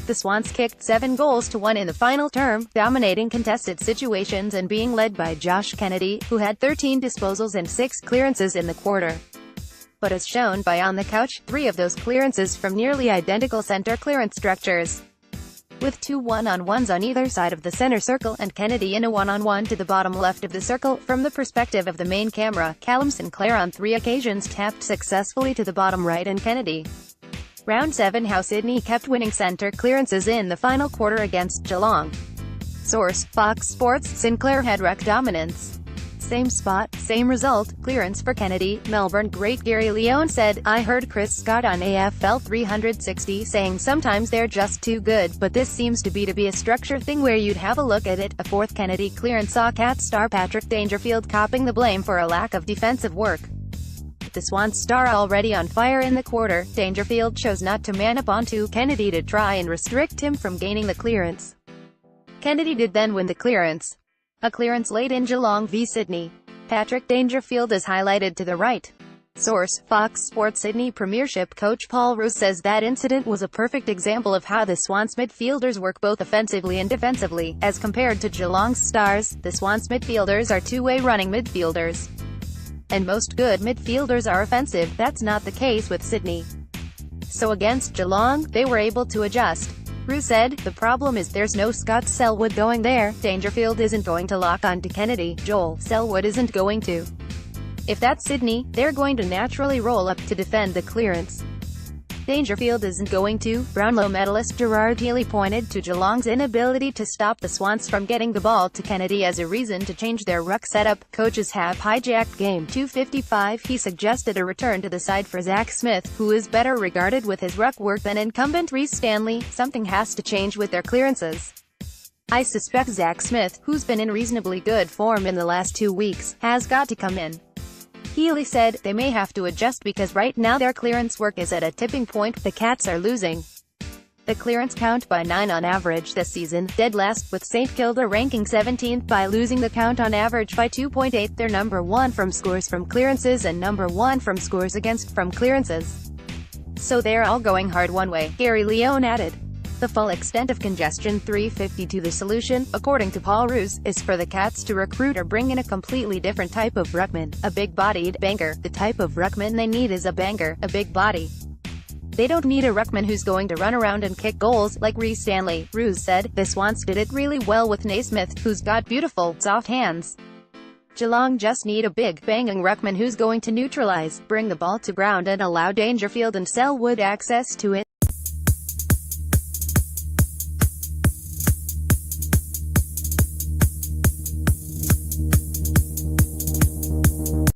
The Swans kicked 7 goals to 1 in the final term, dominating contested situations and being led by Josh Kennedy, who had 13 disposals and 6 clearances in the quarter. But as shown by On the Couch, 3 of those clearances from nearly identical center clearance structures. With 2 one-on-ones on either side of the center circle, and Kennedy in a one-on-one to the bottom left of the circle. From the perspective of the main camera, Callum Sinclair on 3 occasions tapped successfully to the bottom right and Kennedy. Round 7 how Sydney kept winning center clearances in the final quarter against Geelong. Source: Fox Sports. Sinclair had ruck dominance. Same spot, same result, clearance for Kennedy. Melbourne great Gary Leone said, "I heard Chris Scott on AFL 360 saying sometimes they're just too good, but this seems to be a structure thing where you'd have a look at it." A fourth Kennedy clearance saw Cats star Patrick Dangerfield copping the blame for a lack of defensive work. With the Swans star already on fire in the quarter, Dangerfield chose not to man up onto Kennedy to try and restrict him from gaining the clearance. Kennedy did then win the clearance. A clearance late in Geelong v Sydney. Patrick Dangerfield is highlighted to the right. Source: Fox Sports. Sydney Premiership coach Paul Roos says that incident was a perfect example of how the Swans midfielders work both offensively and defensively. As compared to Geelong's stars, the Swans midfielders are two-way running midfielders. And most good midfielders are offensive. That's not the case with Sydney. So against Geelong, they were able to adjust. Roos said, "The problem is there's no Scott Selwood going there. Dangerfield isn't going to lock on to Kennedy. Joel Selwood isn't going to. If that's Sydney, they're going to naturally roll up to defend the clearance. Dangerfield isn't going to." Brownlow medalist Gerard Healy pointed to Geelong's inability to stop the Swans from getting the ball to Kennedy as a reason to change their ruck setup. "Coaches have hijacked game 255. He suggested a return to the side for Zach Smith, who is better regarded with his ruck work than incumbent Reece Stanley. Something has to change with their clearances. I suspect Zach Smith, who's been in reasonably good form in the last 2 weeks, has got to come in." Healy said, "They may have to adjust because right now their clearance work is at a tipping point. The Cats are losing the clearance count by 9 on average this season, dead last, with St Kilda ranking 17th by losing the count on average by 2.8. They're number 1 from scores from clearances and number 1 from scores against from clearances. So they're all going hard one way," Gary Leone added. The full extent of congestion 352. The solution, according to Paul Roos, is for the Cats to recruit or bring in a completely different type of ruckman, a big-bodied banger. The type of ruckman they need is a banger, a big body. They don't need a ruckman who's going to run around and kick goals, like Reece Stanley. Roos said, "The Swans did it really well with Naismith, who's got beautiful, soft hands. Geelong just need a big, banging ruckman who's going to neutralize, bring the ball to ground and allow Dangerfield and Selwood access to it."